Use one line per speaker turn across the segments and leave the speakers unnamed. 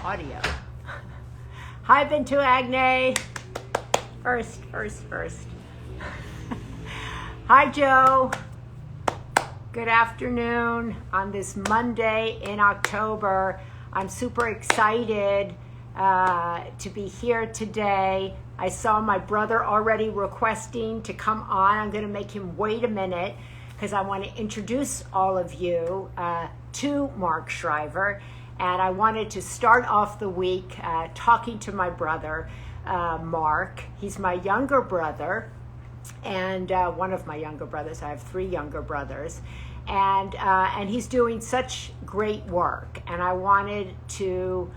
audio. Hi, Bintu Agnes. First. Hi, Joe. Good afternoon on this Monday in October. I'm super excited to be here today. I saw my brother already requesting to come on. I'm going to make him wait a minute because I want to introduce all of you to Mark Shriver. And I wanted to start off the week talking to my brother, Mark. He's my younger brother and one of my younger brothers. I have 3 younger brothers. And he's doing such great work. And I wanted to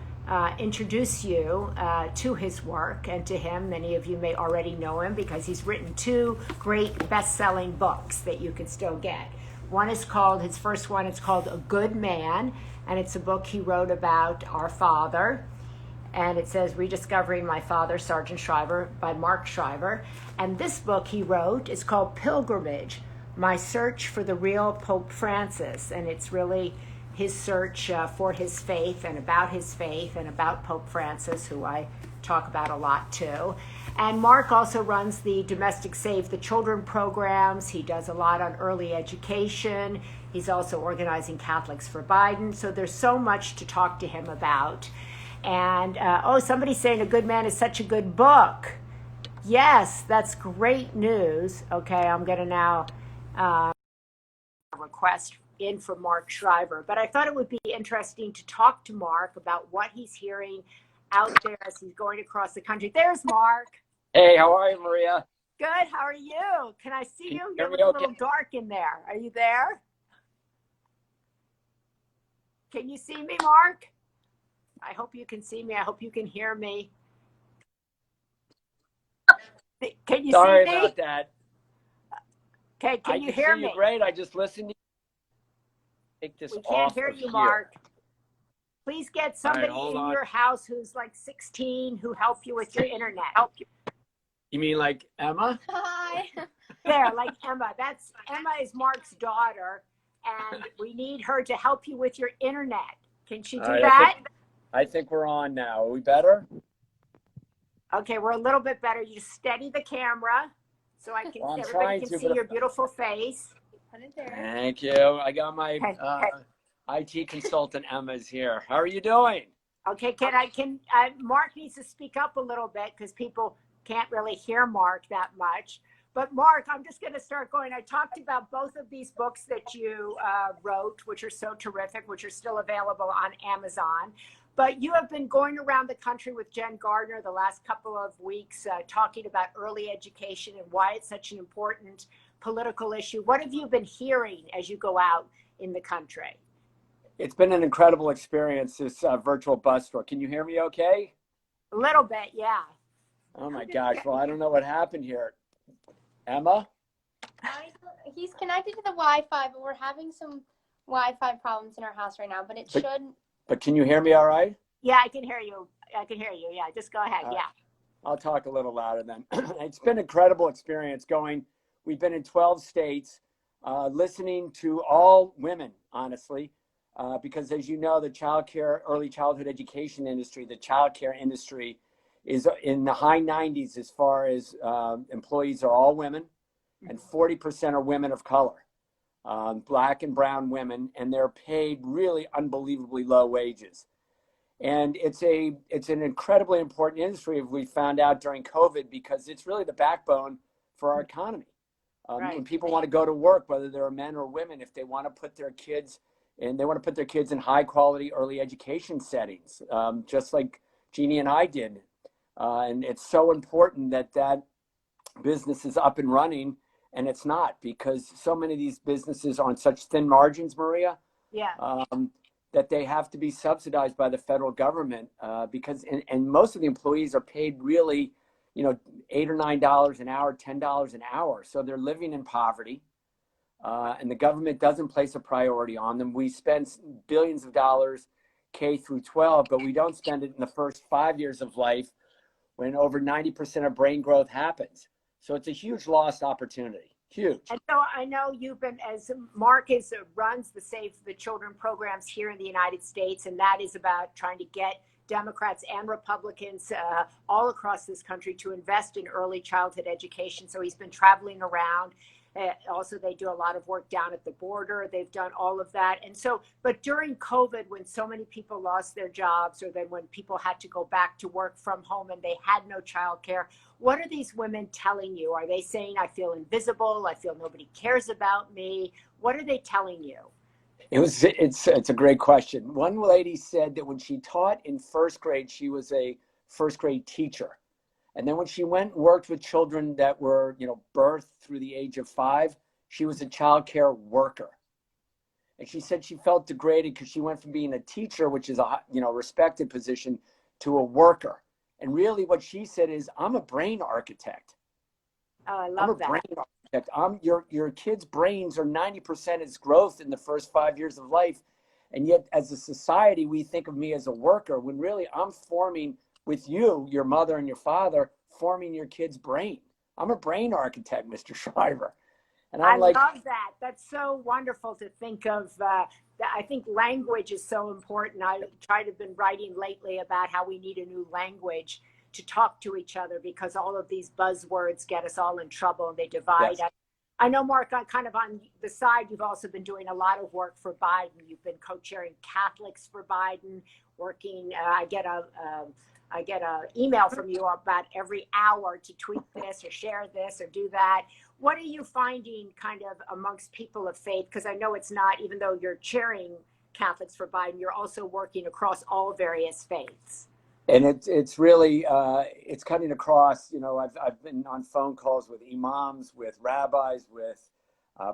introduce you to his work and to him. Many of you may already know him because he's written 2 great best-selling books that you can still get. One is called, his first one, it's called A Good Man, and it's a book he wrote about our father. And it says, Rediscovering My Father, Sergeant Shriver, by Mark Shriver. And this book he wrote is called Pilgrimage, My Search for the Real Pope Francis. And it's really his search for his faith and about Pope Francis, who I talk about a lot too. And Mark also runs the Domestic Save the Children programs. He does a lot on early education. He's also organizing Catholics for Biden. So there's so much to talk to him about. And, somebody's saying A Good Man is such a good book. Yes, that's great news. Okay, I'm going to now request in for Mark Shriver. But I thought it would be interesting to talk to Mark about what he's hearing out there as he's going across the country. There's Mark.
Hey, how are you, Maria?
Good, how are you? Can I see you? You look
okay?
A little dark in there. Are you there? Can you see me, Mark? I hope you can see me. I hope you can hear me. Can you
Sorry
see me?
about that.
Okay, can you hear me?
Great. I just listened to you. Take this
we can't
off
hear
of
you,
here.
Mark. Please get somebody
hold
in
on.
your house who's like 16 who help you with your internet.
You mean like Emma?
Hi.
There, like Emma. Emma is Mark's daughter, and we need her to help you with your internet. Can she do that?
I think we're on now. Are we better?
Okay, we're a little bit better. You steady the camera so everybody can see your beautiful face.
Put it there.
Thank you. I got my IT consultant Emma's here. How are you doing?
Okay, Mark needs to speak up a little bit because people can't really hear Mark that much. But Mark, I'm just going to start going. I talked about both of these books that you wrote, which are so terrific, which are still available on Amazon. But you have been going around the country with Jen Gardner the last couple of weeks talking about early education and why it's such an important political issue. What have you been hearing as you go out in the country?
It's been an incredible experience, this virtual bus tour. Can you hear me okay?
A little bit, yeah.
Oh my gosh. Well, I don't know what happened here. Emma?
He's connected to the Wi-Fi, but we're having some Wi-Fi problems in our house right now,
But can you hear me all right?
Yeah, I can hear you. Yeah, just go ahead. Yeah.
I'll talk a little louder then. It's been an incredible experience going. We've been in 12 states, listening to all women, honestly, because as you know, the early childhood education industry, the childcare industry is in the high 90s as far as employees are all women, and 40% are women of color. Black and brown women, and they're paid really unbelievably low wages. And it's an incredibly important industry, as we found out during COVID, because it's really the backbone for our economy.
Right.
When people want to go to work, whether they're men or women, if they want to put their kids in high quality early education settings, just like Jeannie and I did. And it's so important that business is up and running. And it's not, because so many of these businesses are on such thin margins, Maria, that they have to be subsidized by the federal government because most of the employees are paid really, $8 or $9 an hour, $10 an hour. So they're living in poverty and the government doesn't place a priority on them. We spend billions of dollars K through 12, but we don't spend it in the first 5 years of life when over 90% of brain growth happens. So it's a huge lost opportunity, huge.
And so I know you've been, as Mark runs the Save the Children programs here in the United States, and that is about trying to get Democrats and Republicans all across this country to invest in early childhood education. So he's been traveling around. Also, they do a lot of work down at the border. They've done all of that. And so, but during COVID, when so many people lost their jobs, or then when people had to go back to work from home and they had no childcare, what are these women telling you? Are they saying, I feel invisible, I feel nobody cares about me? What are they telling you?
It's a great question. One lady said that when she taught in first grade, she was a first grade teacher. And then when she went and worked with children that were, birthed through the age of 5, she was a child care worker. And she said she felt degraded because she went from being a teacher, which is a, respected position, to a worker. And really what she said is, I'm a brain architect.
Oh, I love that.
I'm a brain architect. Your kids' brains are 90% its growth in the first 5 years of life. And yet as a society, we think of me as a worker, when really I'm forming with you, your mother and your father, forming your kid's brain. I'm a brain architect, Mr. Shriver. And
I love that. That's so wonderful to think of. I think language is so important. I have been writing lately about how we need a new language to talk to each other, because all of these buzzwords get us all in trouble and they divide. Yes. I know, Mark, kind of on the side, you've also been doing a lot of work for Biden. You've been co-chairing Catholics for Biden, working. I get an email from you about every hour to tweet this or share this or do that. What are you finding kind of amongst people of faith? Because I know it's not, even though you're chairing Catholics for Biden, you're also working across all various faiths.
And it's really, it's cutting across, I've been on phone calls with imams, with rabbis, with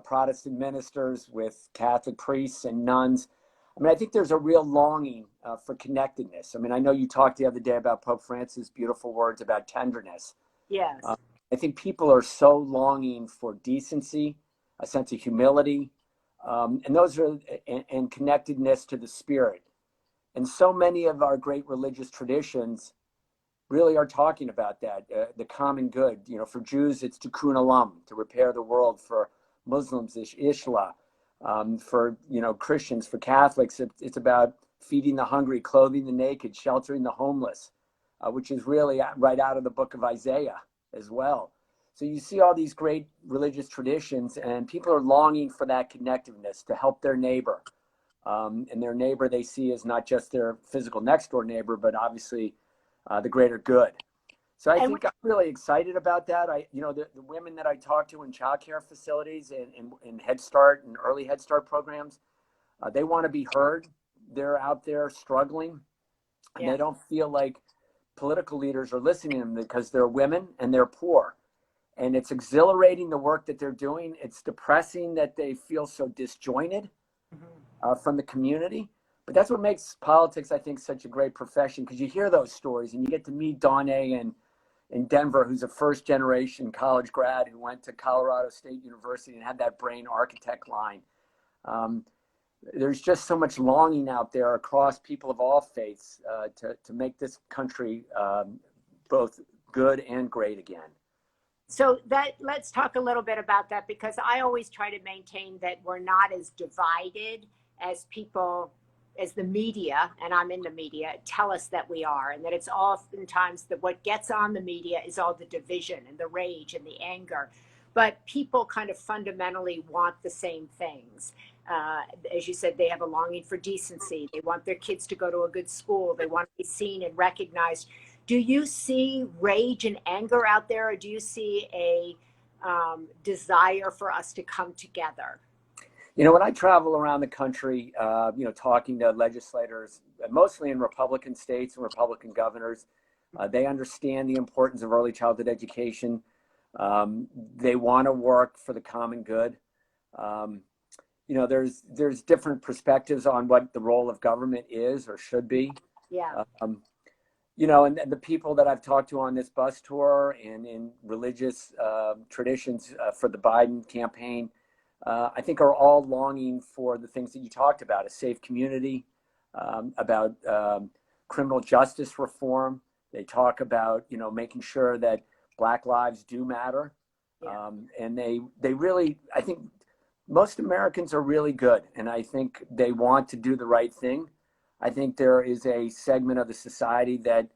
Protestant ministers, with Catholic priests and nuns. I mean, I think there's a real longing for connectedness. I mean, I know you talked the other day about Pope Francis' beautiful words about tenderness.
Yes.
I think people are so longing for decency, a sense of humility, and connectedness to the spirit. And so many of our great religious traditions really are talking about that, the common good. For Jews, it's tikkun olam, to repair the world. For Muslims, it's Islah. For Christians, for Catholics, it's about feeding the hungry, clothing the naked, sheltering the homeless, which is really right out of the book of Isaiah as well. So you see all these great religious traditions, and people are longing for that connectiveness to help their neighbor. And their neighbor they see as not just their physical next door neighbor, but obviously the greater good. So I think I'm really excited about that. The women that I talk to in childcare facilities and in Head Start and early Head Start programs, they want to be heard. They're out there struggling, and they don't feel like political leaders are listening to them because they're women and they're poor. And it's exhilarating, the work that they're doing. It's depressing that they feel so disjointed from the community. But that's what makes politics, I think, such a great profession, because you hear those stories and you get to meet Donna in Denver, who's a first generation college grad who went to Colorado State University and had that brain architect line. There's just so much longing out there across people of all faiths to make this country both good and great again.
So let's talk a little bit about that, because I always try to maintain that we're not as divided as people, as the media, and I'm in the media, tell us that we are, and that it's oftentimes that what gets on the media is all the division and the rage and the anger. But people kind of fundamentally want the same things. As you said, they have a longing for decency. They want their kids to go to a good school. They want to be seen and recognized. Do you see rage and anger out there, or do you see a desire for us to come together?
When I travel around the country, talking to legislators, mostly in Republican states and Republican governors, they understand the importance of early childhood education. They want to work for the common good. There's different perspectives on what the role of government is or should be.
Yeah.
And the people that I've talked to on this bus tour and in religious traditions for the Biden campaign, I think are all longing for the things that you talked about: a safe community, about criminal justice reform. They talk about, making sure that Black lives do matter. Yeah. And they really, I think most Americans are really good, and I think they want to do the right thing. I think there is a segment of the society that,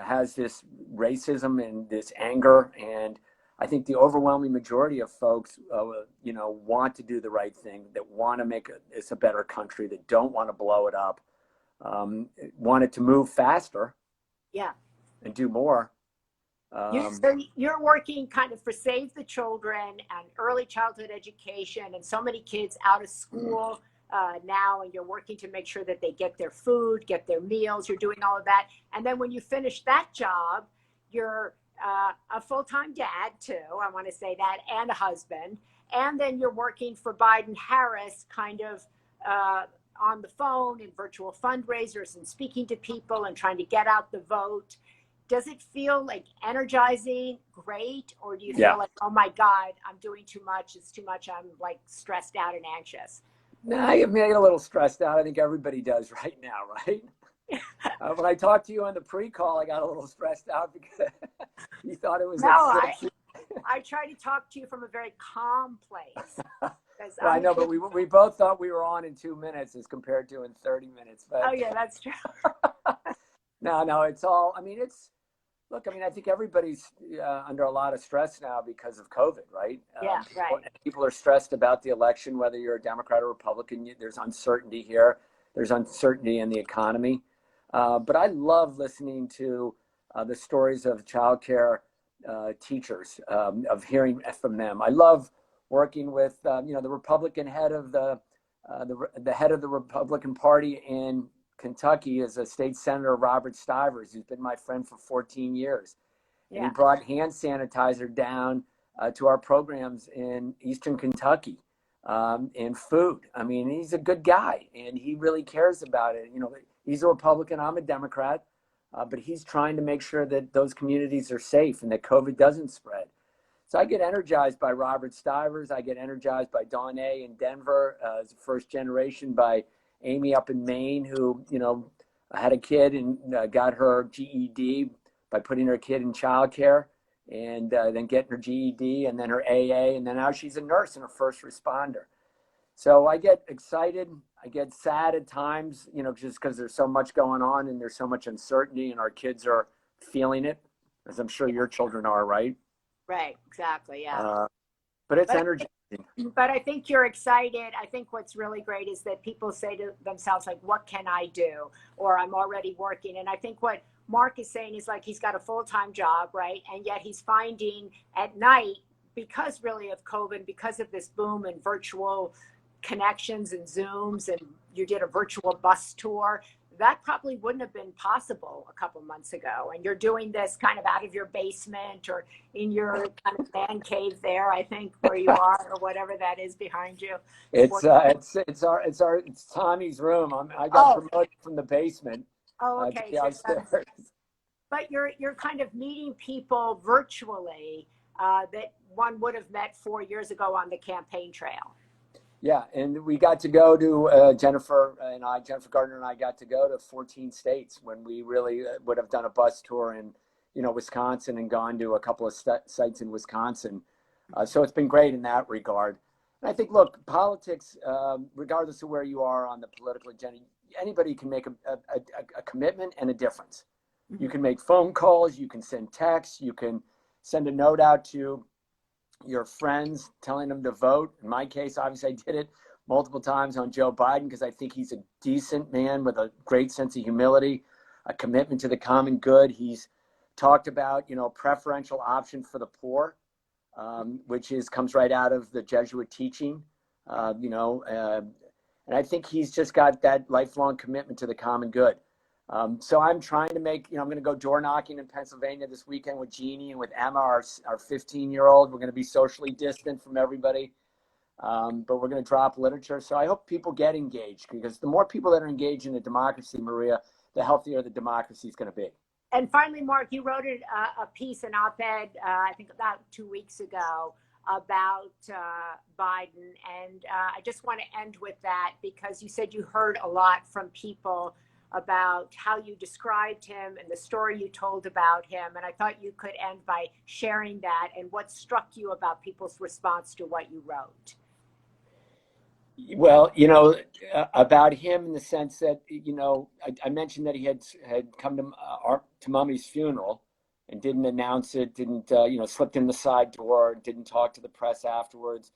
has this racism and this anger. And I think the overwhelming majority of folks, want to do the right thing, that want to make this a better country, that don't want to blow it up, want it to move faster.
Yeah.
And do more.
So you're working kind of for Save the Children and early childhood education, and so many kids out of school now, and you're working to make sure that they get their food, get their meals. You're doing all of that. And then when you finish that job, you're a full-time dad too, I want to say that, and a husband. And then you're working for Biden-Harris kind of on the phone and virtual fundraisers and speaking to people and trying to get out the vote. Does it feel like energizing, great, or do you feel like, oh my God, I'm doing too much, it's too much, I'm like stressed out and anxious?
No, I get a little stressed out. I think everybody does right now, right? When I talked to you on the pre-call, I got a little stressed out because you thought it was.
No, I try to talk to you from a very calm place.
Well, I know, but we both thought we were on in 2 minutes as compared to in 30 minutes. But
oh yeah, that's true.
No, it's all, look, I think everybody's under a lot of stress now because of COVID, right?
Yeah, right.
People are stressed about the election, whether you're a Democrat or Republican. There's uncertainty here. There's uncertainty in the economy. But I love listening to the stories of childcare teachers, of hearing from them. I love working with, the Republican head of the head of the Republican Party in Kentucky is a state senator, Robert Stivers, who's been my friend for 14 years. And he brought hand sanitizer down to our programs in Eastern Kentucky, and food. He's a good guy, and he really cares about it. He's a Republican, I'm a Democrat, but he's trying to make sure that those communities are safe and that COVID doesn't spread. So I get energized by Robert Stivers. I get energized by Dawn A. in Denver, as a first generation, by Amy up in Maine, who, had a kid and got her GED by putting her kid in childcare, and then getting her GED and then her AA, and then now she's a nurse and a first responder. So I get excited. I get sad at times, just because there's so much going on and there's so much uncertainty, and our kids are feeling it, as I'm sure your children are, right?
Right, exactly, yeah.
But it's energizing.
But I think you're excited. I think what's really great is that people say to themselves, like, what can I do? Or I'm already working. And I think what Mark is saying is, like, he's got a full-time job, right? And yet he's finding at night, because really of COVID, because of this boom in virtual connections and Zooms, and you did a virtual bus tour, that probably wouldn't have been possible a couple months ago. And you're doing this kind of out of your basement or in your kind of man cave there, I think, where you are, or whatever that is behind you.
It's Tommy's room. I got promoted from the basement.
Oh, okay.
To the upstairs.
But you're kind of meeting people virtually that one would have met 4 years ago on the campaign trail.
Yeah, and we got to go to Jennifer Gardner and I got to go to 14 states when we really would have done a bus tour in, Wisconsin, and gone to a couple of sites in Wisconsin. So it's been great in that regard. And I think, look, politics, regardless of where you are on the political agenda, anybody can make a commitment and a difference. Mm-hmm. You can make phone calls, you can send texts, you can send a note out to your friends telling them to vote. In my case, obviously, I did it multiple times on Joe Biden because I think he's a decent man with a great sense of humility, a commitment to the common good. He's talked about, preferential option for the poor, which comes right out of the Jesuit teaching, and I think he's just got that lifelong commitment to the common good. So I'm trying to make, I'm going to go door knocking in Pennsylvania this weekend with Jeannie and with Emma, our 15-year-old. We're going to be socially distant from everybody, but we're going to drop literature. So I hope people get engaged, because the more people that are engaged in a democracy, Maria, the healthier the democracy is going to be.
And finally, Mark, you wrote a piece, an op-ed, I think about 2 weeks ago, about Biden. And I just want to end with that, because you said you heard a lot from people about how you described him and the story you told about him. And I thought you could end by sharing that and what struck you about people's response to what you wrote.
Well, about him in the sense that, I mentioned that he had come to Mommy's funeral and didn't announce it, didn't, slipped in the side door, didn't talk to the press afterwards.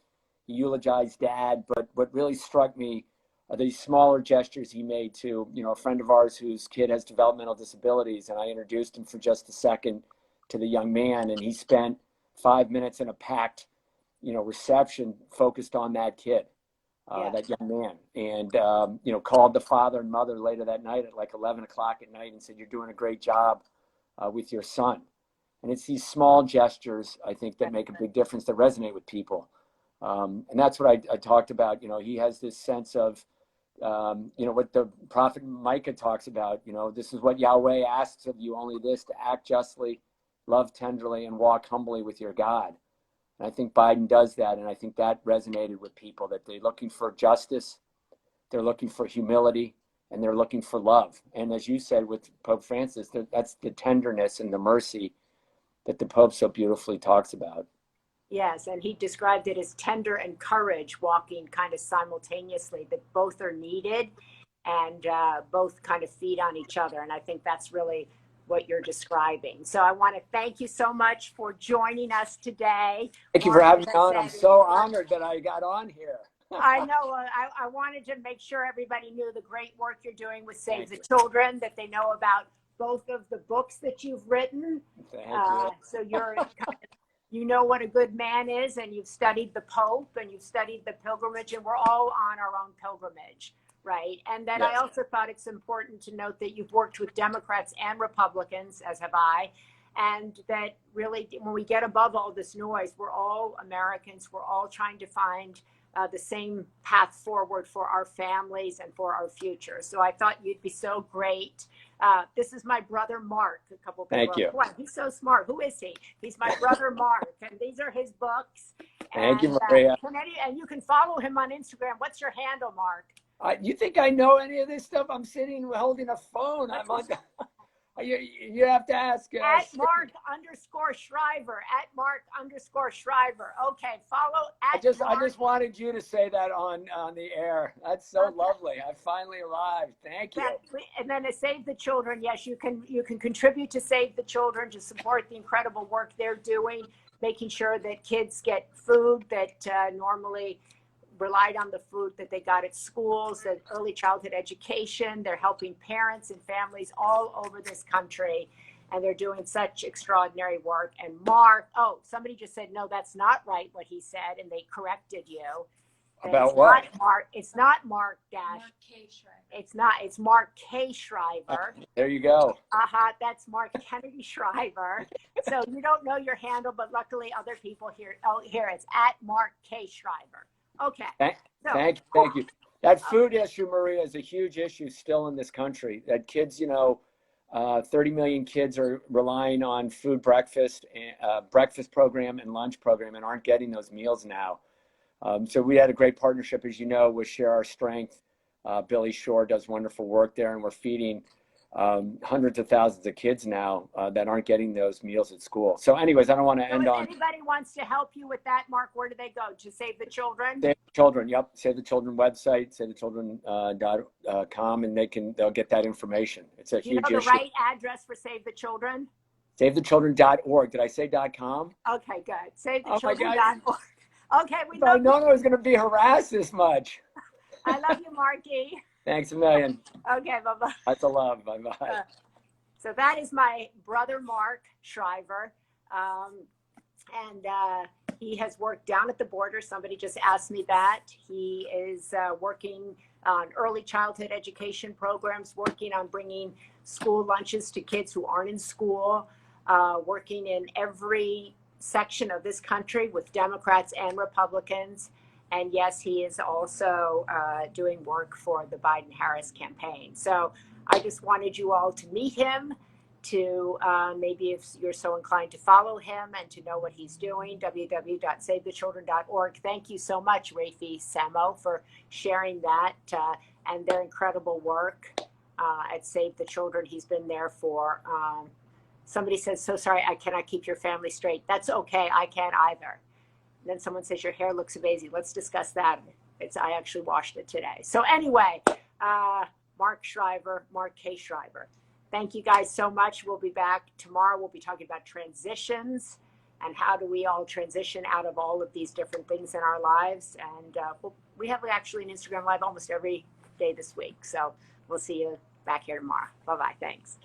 He eulogized Dad, but what really struck me are these smaller gestures he made to, a friend of ours whose kid has developmental disabilities, and I introduced him for just a second to the young man, and he spent 5 minutes in a packed, reception focused on that kid. That young man, and called the father and mother later that night at like 11 o'clock at night and said, "You're doing a great job with your son." And it's these small gestures, I think, that make a big difference, that resonate with people. And that's what I talked about. He has this sense of, what the prophet Micah talks about. This is what Yahweh asks of you, only this: to act justly, love tenderly, and walk humbly with your God. And I think Biden does that, and I think that resonated with people, that they're looking for justice, they're looking for humility, and they're looking for love. And as you said with Pope Francis, that's the tenderness and the mercy that the Pope so beautifully talks about.
Yes, and he described it as tender and courage walking kind of simultaneously, that both are needed and both kind of feed on each other. And I think that's really what you're describing. So I want to thank you so much for joining us today.
Thank you for having me on. I'm so honored that I got on here.
I know. I wanted to make sure everybody knew the great work you're doing with Save the Children, that they know about both of the books that you've written.
Thank you.
So you know what a good man is, and you've studied the Pope, and you've studied the pilgrimage, and we're all on our own pilgrimage. Right. And then I also thought it's important to note that you've worked with Democrats and Republicans, as have I, and that really when we get above all this noise, we're all Americans. We're all trying to find the same path forward for our families and for our future. So I thought you'd be so great. This is my brother, Mark. A couple people.
Thank you.
Wow, he's so smart. Who is he? He's my brother, Mark. And these are his books.
Thank you, Maria.
And you can follow him on Instagram. What's your handle, Mark?
You think I know any of this stuff? I'm sitting holding a phone. I'm on. You have to ask.
At Mark_Shriver. At Mark_Shriver. Okay, follow at.
I just wanted you to say that on the air. That's so lovely. I finally arrived. Thank you.
And then to Save the Children, yes, you can contribute to Save the Children to support the incredible work they're doing, making sure that kids get food that normally relied on the food that they got at schools, that early childhood education. They're helping parents and families all over this country, and they're doing such extraordinary work. And Mark, somebody just said, no, that's not right what he said, and they corrected you.
About what?
It's not Mark Dash.
Mark K. Shriver.
It's not. It's Mark K. Shriver.
There you go.
That's Mark Kennedy Shriver. So you don't know your handle, but luckily other people here. Oh, here it's at Mark K. Shriver. Okay.
Thank you. That food issue, Maria, is a huge issue still in this country. That kids, 30 million kids are relying on food breakfast program and lunch program and aren't getting those meals now. So we had a great partnership, as you know, with Share Our Strength. Billy Shore does wonderful work there, and we're feeding hundreds of thousands of kids now that aren't getting those meals at school. So anyways, I don't want to end on.
If anybody wants to help you with that, Mark, where do they go? To Save the Children?
Save the Children, yep. Save the Children website, savethechildren.com, and they'll get that information. It's a huge issue.
The right address for Save the Children?
Savethechildren.org. Did I say .com?
Okay, good. Savethechildren.org. Okay,
I know I was going to be harassed this much.
I love you, Marky.
Thanks a million.
Okay, bye-bye.
Lots of love. Bye-bye.
So that is my brother, Mark Shriver. And he has worked down at the border. Somebody just asked me that. He is working on early childhood education programs, working on bringing school lunches to kids who aren't in school, working in every section of this country with Democrats and Republicans. And yes, he is also doing work for the Biden-Harris campaign. So I just wanted you all to meet him, to maybe if you're so inclined to follow him and to know what he's doing, www.savethechildren.org. Thank you so much, Rafi Samo, for sharing that and their incredible work at Save the Children. He's been there for, somebody says, so sorry, I cannot keep your family straight. That's okay, I can't either. And then someone says, your hair looks amazing. Let's discuss that. I actually washed it today. So anyway, Mark K. Shriver. Thank you guys so much. We'll be back tomorrow. We'll be talking about transitions and how do we all transition out of all of these different things in our lives. And we have actually an Instagram Live almost every day this week. So we'll see you back here tomorrow. Bye-bye. Thanks.